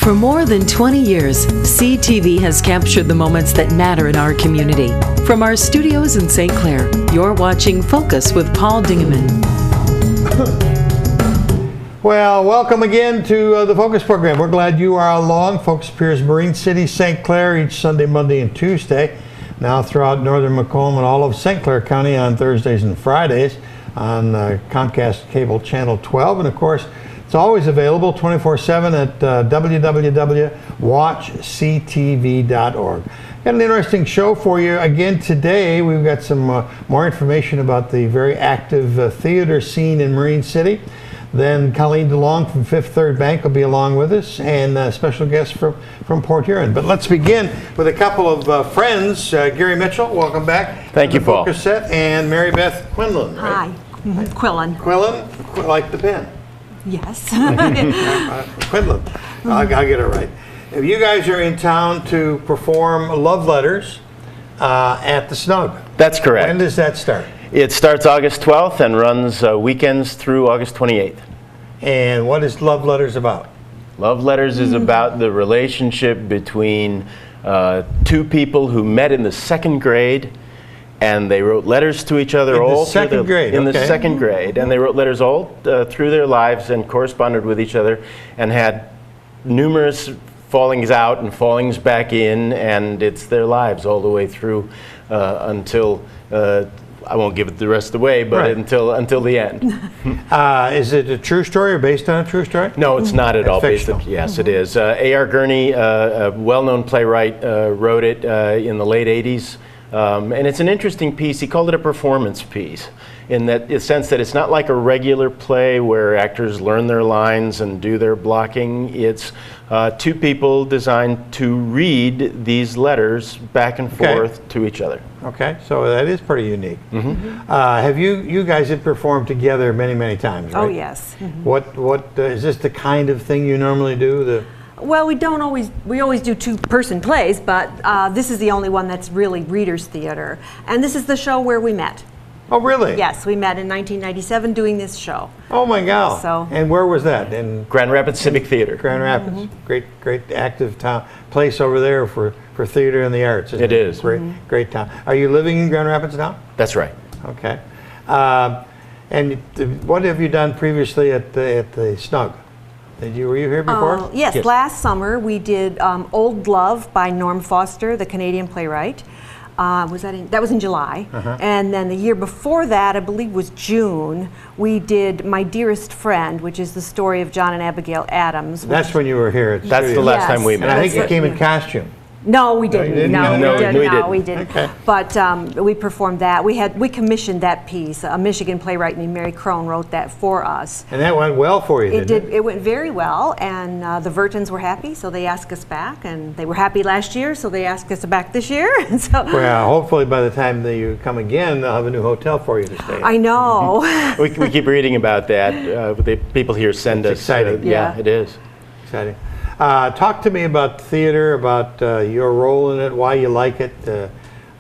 For more than 20 years, CTV has captured the moments that matter in our community. From our studios in St. Clair, you're watching Focus with Paul Dingeman. Well, welcome again to the Focus program. We're glad you are along. Focus appears Marine City, St. Clair each Sunday, Monday, and Tuesday. Now throughout northern Macomb and all of St. Clair County on Thursdays and Fridays on Comcast Cable Channel 12. And of course, it's always available 24/7 at www.watchctv.org. Got an interesting show for you again today. We've got some more information about the very active theater scene in Marine City. Then Colleen DeLong from Fifth Third Bank will be along with us, and a special guest from Port Huron. But let's begin with a couple of friends. Gary Mitchell, welcome back. Thank you, Paul. Focus set, and Mary Beth Quinlan. Hi. Right? Quillen. Quillen, like the pen. Yes. Quinlan. I'll get it right. If you guys are in town to perform love letters at the Snug. That's correct. When does that start? It starts August 12th and runs weekends through August 28th. And what is Love Letters about? Love Letters is about the relationship between two people who met in the second grade, and they wrote letters to each other all through second grade. In the second grade, and they wrote letters all through their lives and corresponded with each other and had numerous fallings out and fallings back in, and it's their lives all the way through until I won't give it the rest away, but right. until the end. Is it a true story or based on a true story? No, it's not at all based fictional. on. Yes, it is. A.R. Gurney, a well-known playwright, wrote it in the late 80s. And it's an interesting piece. He called it a performance piece in the sense that it's not like a regular play where actors learn their lines and do their blocking. It's two people designed to read these letters back and forth to each other. Okay, so that is pretty unique. Mm-hmm. Have you guys had performed together many times, right? Oh, yes. Mm-hmm. What is this the kind of thing you normally do? Well, we always do two-person plays, but this is the only one that's really Reader's Theater. And this is the show where we met. Oh, really? Yes, we met in 1997 doing this show. Oh my God! So, and where was that? In Grand Rapids Civic Theater. Grand Rapids, great active town, place over there for theater and the arts. Isn't it is. Great town. Are you living in Grand Rapids now? That's right. Okay. And what have you done previously at the Snug? Were you here before? Yes, last summer we did Old Love by Norm Foster, the Canadian playwright. That was in July. And then the year before that, I believe was June, we did My Dearest Friend, which is the story of John and Abigail Adams. That's when you were here. That's the last time we met. And I think you came in costume. No, we didn't. No, we didn't. Okay. But we performed that. We commissioned that piece. A Michigan playwright named Mary Crone wrote that for us. And that went well for you, didn't it? It went very well, and the Vertons were happy, so they asked us back, and they were happy last year, so they asked us back this year. So, well, hopefully by the time that you come again, they'll have a new hotel for you to stay in. I know. we keep reading about that. The people here send us. Exciting. Yeah, it is. Exciting. Talk to me about theater, about your role in it, why you like it.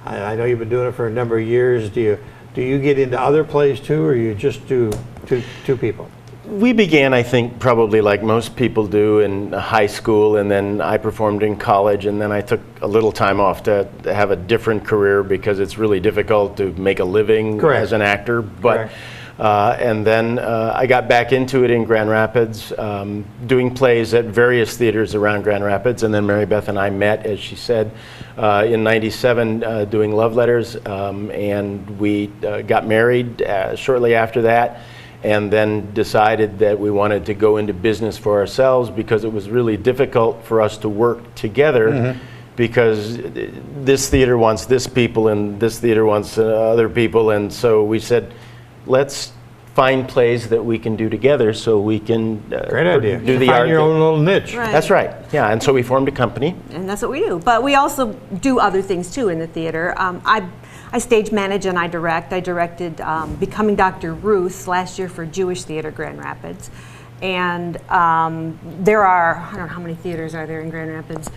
I know you've been doing it for a number of years. Do you get into other plays too, or you just do two people? We began, I think, probably like most people do in high school, and then I performed in college, and then I took a little time off to have a different career because it's really difficult to make a living as an actor. But. And then I got back into it in Grand Rapids, doing plays at various theaters around Grand Rapids, and then Mary Beth and I met, as she said, in '97 doing Love Letters, and we got married shortly after that, and then decided that we wanted to go into business for ourselves because it was really difficult for us to work together. Because this theater wants this people and this theater wants other people, and so we said, let's find plays that we can do together so we can Great idea. Do the find art. your own little niche. Right. That's right. Yeah, and so we formed a company. And that's what we do. But we also do other things too in the theater. I stage manage and I direct. I directed Becoming Dr. Ruth last year for Jewish Theater Grand Rapids. And there are, I don't know how many theaters are there in Grand Rapids.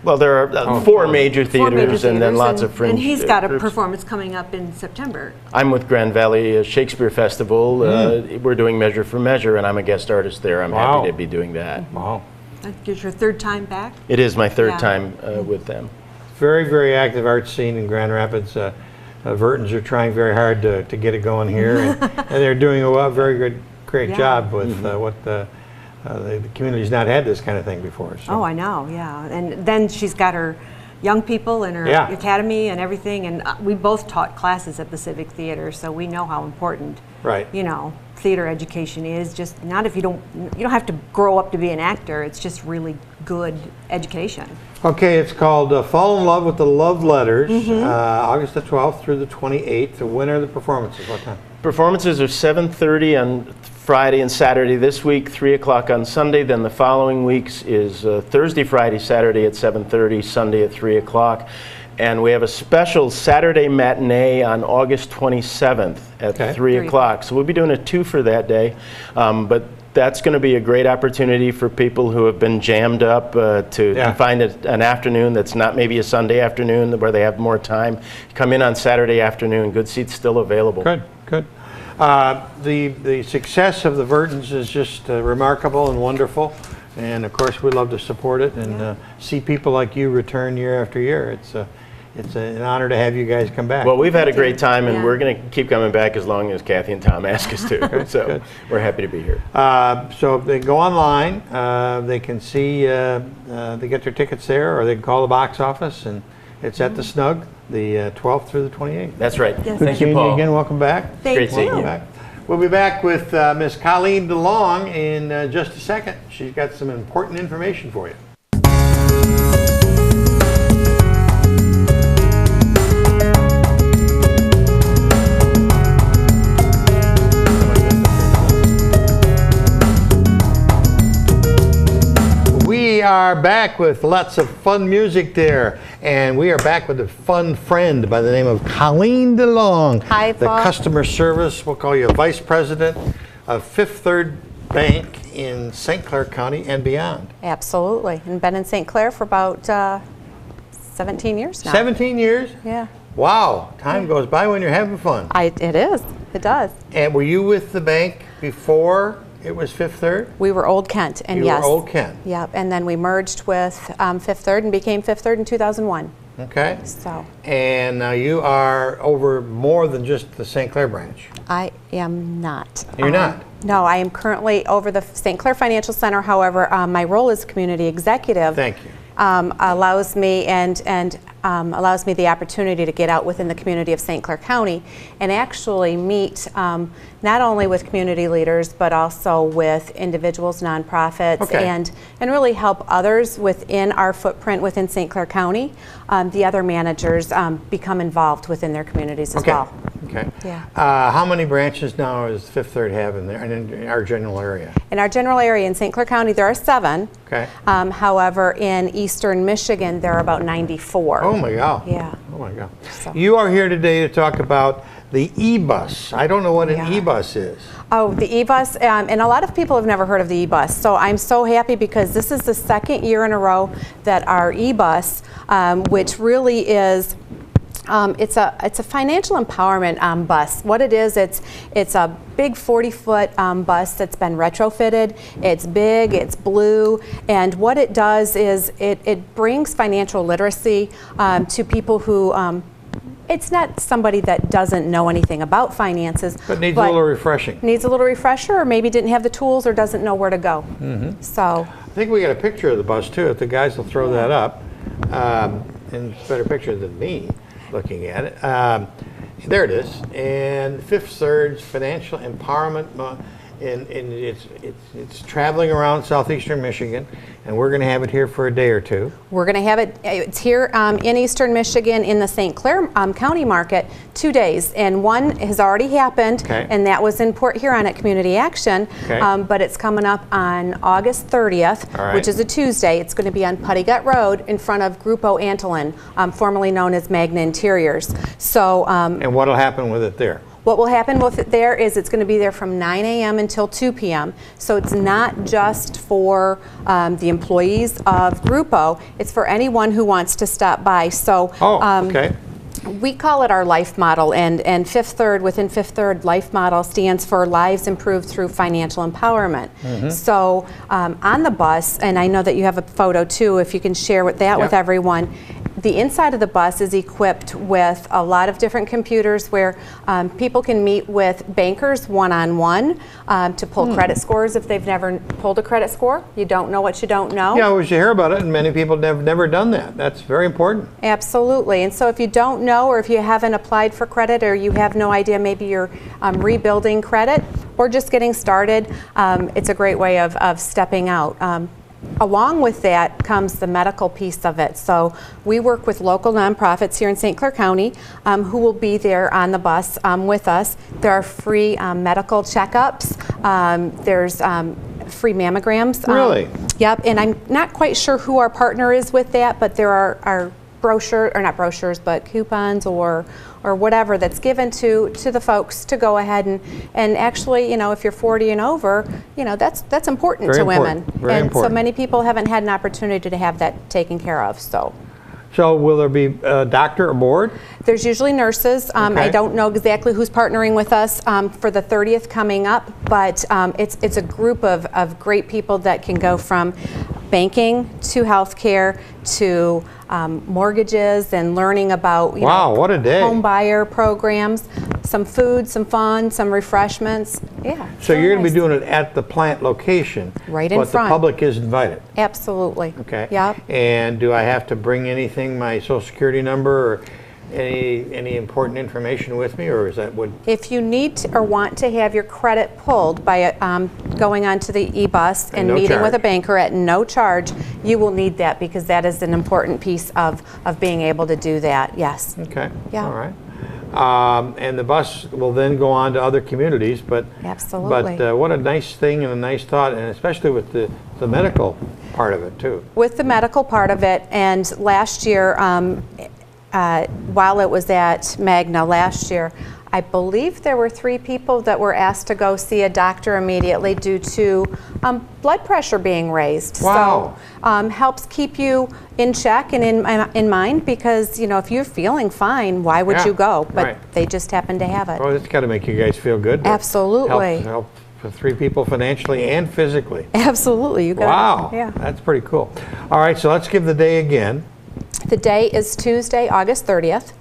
Well, there are four major theaters and then lots of fringe. And he's got a groups. performance coming up in September. I'm with Grand Valley Shakespeare Festival. We're doing Measure for Measure, and I'm a guest artist there. I'm happy to be doing that. Wow. It's your third time back? It is my third Yeah. time with them. Very, very active art scene in Grand Rapids. Vertons are trying very hard to get it going here, and they're doing a very great Yeah. job with what the community's not had this kind of thing before. So. Oh, I know, yeah. And then she's got her young people in her Yeah. academy and everything, and we both taught classes at the Civic Theater, so we know how important, Right. theater education is. Just not if you don't have to grow up to be an actor. It's just really good education. Okay, it's called Fall in Love with the Love Letters, August the 12th through the 28th. When are the performances? What time? Performances are 7:30 on Friday and Saturday this week, 3 o'clock on Sunday. Then the following weeks is Thursday, Friday, Saturday at 7:30, Sunday at 3 o'clock. And we have a special Saturday matinee on August 27th at 3 o'clock. So we'll be doing a 2 for that day. But that's going to be a great opportunity for people who have been jammed up to find an afternoon that's not maybe a Sunday afternoon where they have more time. Come in on Saturday afternoon. Good seats still available. Good. The success of the Vertons is just remarkable and wonderful. And of course, we love to support it and see people like you return year after year. It's an honor to have you guys come back. Well, we've had a great time, and Yeah. we're going to keep coming back as long as Kathy and Tom ask us to. So good. we're happy to be here. So they go online, they can see, they get their tickets there, or they can call the box office, and it's at the Snug, the 12th through the 28th. That's right. Yes. Good Thank you, seeing Paul. again. Welcome back. Thank Great seeing you. you. Back. We'll be back with Miss Colleen DeLong in just a second. She's got some important information for you. We are back with lots of fun music there, and we are back with a fun friend by the name of Colleen DeLong. Hi, the Paul. customer service, we'll call you Vice President of Fifth Third Bank in St. Clair County and beyond. Absolutely. And been in St. Clair for about 17 years now. 17 years? Yeah. Wow, time goes by when you're having fun. It is. It does. And were you with the bank before it was Fifth Third? We were Old Kent, and You yes. were Old Kent. Yep. And then we merged with Fifth Third and became Fifth Third in 2001. Okay. So And now you are over more than just the St. Clair branch. I am not. You're not? No, I am currently over the St. Clair Financial Center. However, my role as community executive Thank you. allows me allows me the opportunity to get out within the community of St. Clair County and actually meet not only with community leaders but also with individuals, nonprofits, Okay. and really help others within our footprint within St. Clair County, the other managers become involved within their communities as well. Okay. Yeah. How many branches now does Fifth Third have in there, in our general area? In our general area in St. Clair County, there are 7. Okay. However, in eastern Michigan, there are about 94. Oh my God. Yeah. Oh my God. So- You are here today to talk about the e-bus. I don't know what an Yeah. e-bus is. Oh, the e-bus, and a lot of people have never heard of the e-bus. So I'm so happy because this is the second year in a row that our e-bus, which really is, it's a financial empowerment bus. What it is, it's a big 40-foot bus that's been retrofitted. It's big, it's blue, and what it does is it brings financial literacy to people who. It's not somebody that doesn't know anything about finances, But needs a little refreshing. needs a little refresher, or maybe didn't have the tools or doesn't know where to go. So, I think we got a picture of the bus too. If the guys will throw that up, and it's a better picture than me looking at it. There it is. And Fifth Third's financial empowerment, and it's traveling around southeastern Michigan, and we're going to have it here for a day or two. we're going to have it, it's here in eastern Michigan in the St. Clair County market, 2 days. And one has already happened, Okay. and that was in Port Huron at Community Action. Okay. But it's coming up on August 30th, All right. which is a Tuesday. It's going to be on Putty Gut Road in front of Grupo Antolin, formerly known as Magna Interiors. So, And what'll happen with it there? what will happen with it there is it's going to be there from 9 a.m. until 2 p.m. So it's not just for the employees of Grupo, it's for anyone who wants to stop by. So Oh, okay. We call it our life model, and Fifth Third, within Fifth Third, life model stands for lives improved through financial empowerment. So on the bus, and I know that you have a photo too, if you can share that with everyone. The inside of the bus is equipped with a lot of different computers where people can meet with bankers one-on-one to pull credit scores if they've never pulled a credit score. You don't know what you don't know. Yeah, we should hear about it, and many people have never done that. That's very important. Absolutely. And so if you don't know, or if you haven't applied for credit, or you have no idea, maybe you're rebuilding credit or just getting started, it's a great way of stepping out. Along with that comes the medical piece of it. So we work with local nonprofits here in St. Clair County who will be there on the bus with us. There are free medical checkups. There's free mammograms. Really? Yep, and I'm not quite sure who our partner is with that, but there are not brochures, but coupons or whatever that's given to the folks to go ahead and actually, if you're 40 and over, that's important to women. Very important. So many people haven't had an opportunity to have that taken care of. So will there be a doctor aboard? There's usually nurses. I don't know exactly who's partnering with us for the 30th coming up, but it's a group of great people that can go from banking to healthcare to mortgages and learning about what a day. Home buyer programs, some food, some fun, some refreshments. Yeah. So you're going to be doing it at the plant location, right in but front. The public is invited. Absolutely. Okay. Yep. And do I have to bring anything, my social security number or any important information with me, or is that what? If you need to, or want to have your credit pulled by going onto the e-bus and meeting with a banker at no charge, you will need that because that is an important piece of being able to do that. Yes. Okay. Yeah. All right. And the bus will then go on to other communities, but absolutely. But what a nice thing and a nice thought, and especially with the medical part of it too. With the medical part of it, and last year. While it was at Magna last year, I believe there were 3 people that were asked to go see a doctor immediately due to blood pressure being raised. Wow. So helps keep you in check and in mind because, if you're feeling fine, why would you go? But they just happen to have it. Oh, it's got to make you guys feel good. Absolutely. Help for 3 people financially and physically. Absolutely. You got wow. it. Yeah. That's pretty cool. All right, so let's give the day again. The day is Tuesday, August 30th,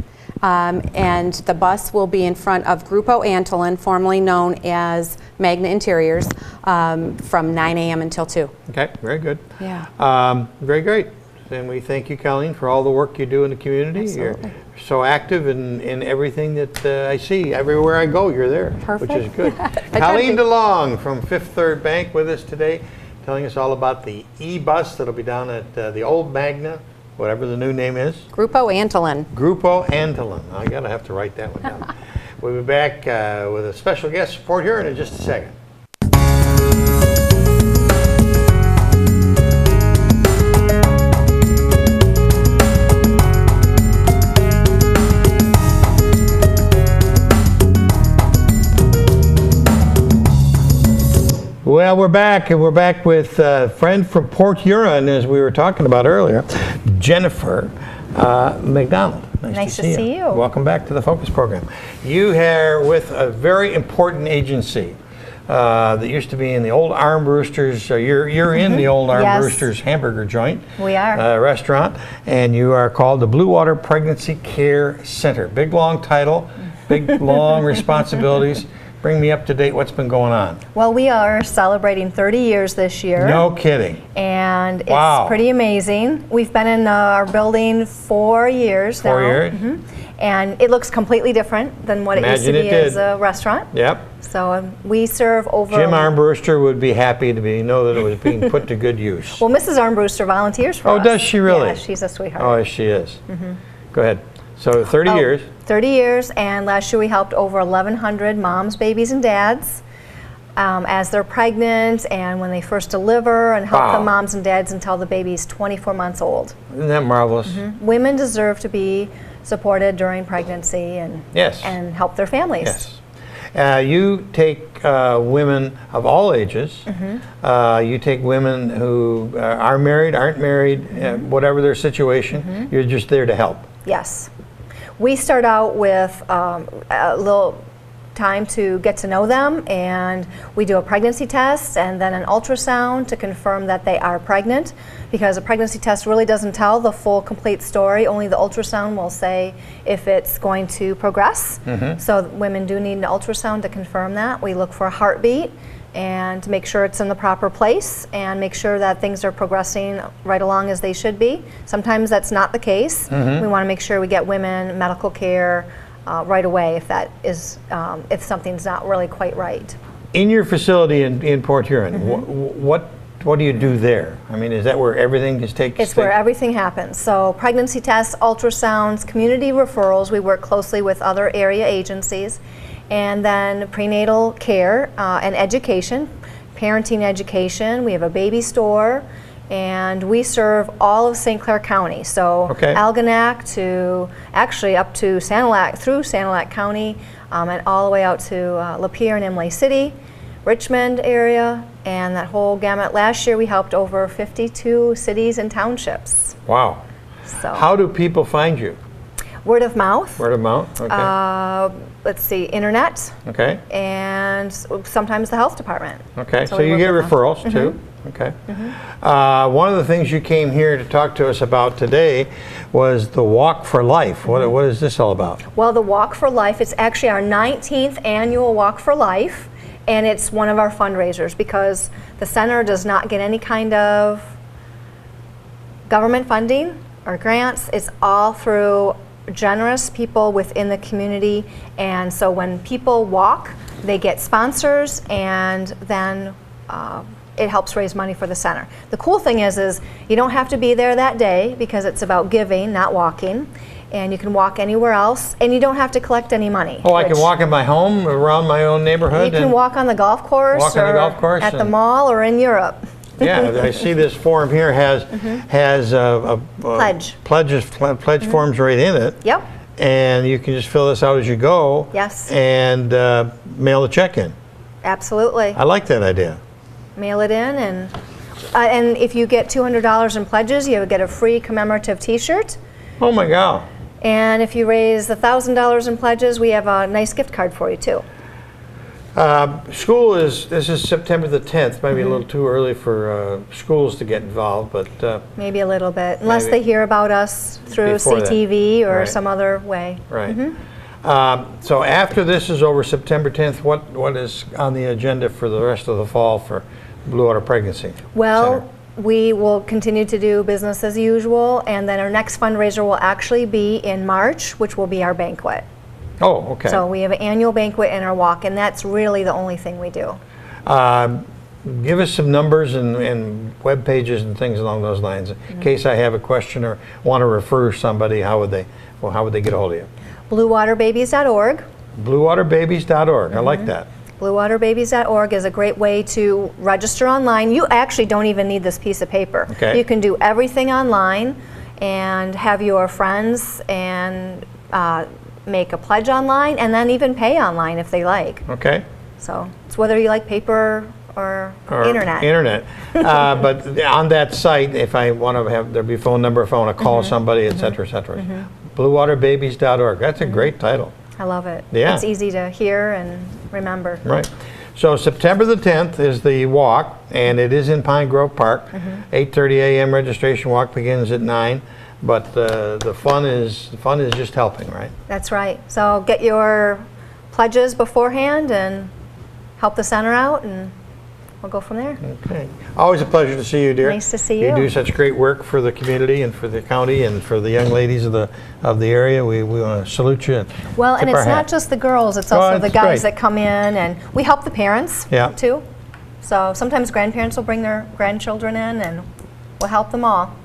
and the bus will be in front of Grupo Antolin, formerly known as Magna Interiors, from 9 a.m. until 2. Okay, very good. Yeah. Very great. And we thank you, Colleen, for all the work you do in the community. Absolutely. You're so active in everything that I see. Everywhere I go, you're there, Perfect. which is good. Colleen DeLong from Fifth Third Bank with us today, telling us all about the e-bus that'll be down at the old Magna, whatever the new name is. Grupo Antolin. Grupo Antolin. I gotta have to write that one down. We'll be back with a special guest report here in just a second. Well, we're back, and we're back with a friend from Port Huron, as we were talking about earlier, Jennifer McDonald. Nice to see you. Welcome back to the Focus Program. You are with a very important agency that used to be in the old Arm Roosters. You're in the old Arm Roosters hamburger joint. We are. Restaurant, and you are called the Blue Water Pregnancy Care Center. Big, long title, big, long responsibilities. Bring me up to date. What's been going on? Well, we are celebrating 30 years this year. No kidding. And it's pretty amazing. We've been in our building 4 years now. 4 years? And it looks completely different than what it used to be as a restaurant. Yep. So we serve over... Jim Armbruster would be happy to know that it was being put to good use. Well, Mrs. Armbruster volunteers for us. Oh, does she really? Yeah, she's a sweetheart. Oh, she is. Go ahead. So 30 years. 30 years, and last year we helped over 1,100 moms, babies, and dads as they're pregnant and when they first deliver, and help the moms and dads until the baby's 24 months old. Isn't that marvelous? Women deserve to be supported during pregnancy and help their families. Yes. You take women of all ages. You take women who are married, aren't married, whatever their situation. You're just there to help. Yes. We start out with a little time to get to know them, and we do a pregnancy test and then an ultrasound to confirm that they are pregnant, because a pregnancy test really doesn't tell the full complete story. Only the ultrasound will say if it's going to progress. So women do need an ultrasound to confirm that. We look for a heartbeat and to make sure it's in the proper place and make sure that things are progressing right along as they should be. Sometimes that's not the case. We want to make sure we get women medical care right away if that is if something's not really quite right. In your facility in Port Huron, what do you do there? I mean, is that where everything is taken? It's where everything happens. So pregnancy tests, ultrasounds, community referrals. We work closely with other area agencies, and then prenatal care and education, parenting education. We have a baby store. And we serve all of St. Clair County, so Algonac to actually up to Sanilac, through Sanilac County, and all the way out to Lapeer and Imlay City, Richmond area, and that whole gamut. Last year we helped over 52 cities and townships. Wow. So how do people find you? Word of mouth. Word of mouth, okay. Let's see, internet. Okay. And sometimes the health department. Okay, so you get referrals too. Okay. One of the things you came here to talk to us about today was the Walk for Life. What is this all about? Well, the Walk for Life, it's actually our 19th annual Walk for Life, and it's one of our fundraisers because the center does not get any kind of government funding or grants. It's all through generous people within the community, and so when people walk, they get sponsors, and then it helps raise money for the center. The cool thing is you don't have to be there that day because it's about giving, not walking. And you can walk anywhere else, and you don't have to collect any money. Oh, I can walk in my home, around my own neighborhood? You can walk on the golf course, at the mall, or in Europe. Yeah, I see this form here has pledge forms right in it. Yep. And you can just fill this out as you go. Yes. And mail the check in. Absolutely. I like that idea. Mail it in, and if you get $200 in pledges, you get a free commemorative T-shirt. Oh my God! And if you raise $1,000 in pledges, we have a nice gift card for you too. This is September the 10th. Maybe a little too early for schools to get involved, but maybe a little bit, unless they hear about us through CTV or some other way. Right. So after this is over, September 10th, what is on the agenda for the rest of the fall for Blue Water Pregnancy Center? We will continue to do business as usual, and then our next fundraiser will actually be in March, which will be our banquet. Oh, okay. So we have an annual banquet and our walk, and that's really the only thing we do. Give us some numbers and web pages and things along those lines. In case I have a question or want to refer somebody, how would they get a hold of you? BlueWaterBabies.org. BlueWaterBabies.org. I like that. BlueWaterBabies.org is a great way to register online. You actually don't even need this piece of paper. Okay. You can do everything online and have your friends and make a pledge online, and then even pay online if they like. Okay. So it's whether you like paper or internet. But on that site, if I want to have, there'll be phone number if I want to call somebody, et cetera, et cetera. BlueWaterBabies.org. That's a great title. I love it. Yeah. It's easy to hear and remember. Right. So September the 10th is the walk, and it is in Pine Grove Park. 8:30 a.m. registration. Walk begins at 9. But the fun is just helping, right? That's right. So get your pledges beforehand and help the center out, and we'll go from there. Okay. Always a pleasure to see you, dear. Nice to see you. You do such great work for the community and for the county and for the young ladies of the area. We want to salute you. Well, and it's not just the girls; it's also the guys that come in, and we help the parents too. So sometimes grandparents will bring their grandchildren in, and we'll help them all.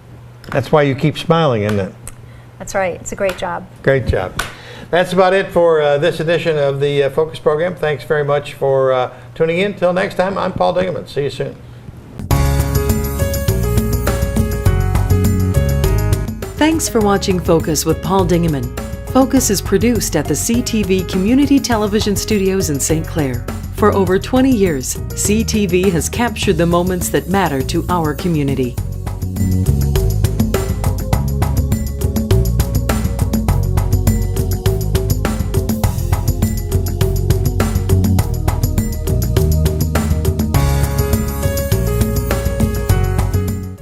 That's why you keep smiling, isn't it? That's right. It's a great job. Great job. That's about it for this edition of the Focus program. Thanks very much for tuning in. Till next time, I'm Paul Dingaman. See you soon. Thanks for watching Focus with Paul Dingaman. Focus is produced at the CTV Community Television Studios in St. Clair. For over 20 years, CTV has captured the moments that matter to our community.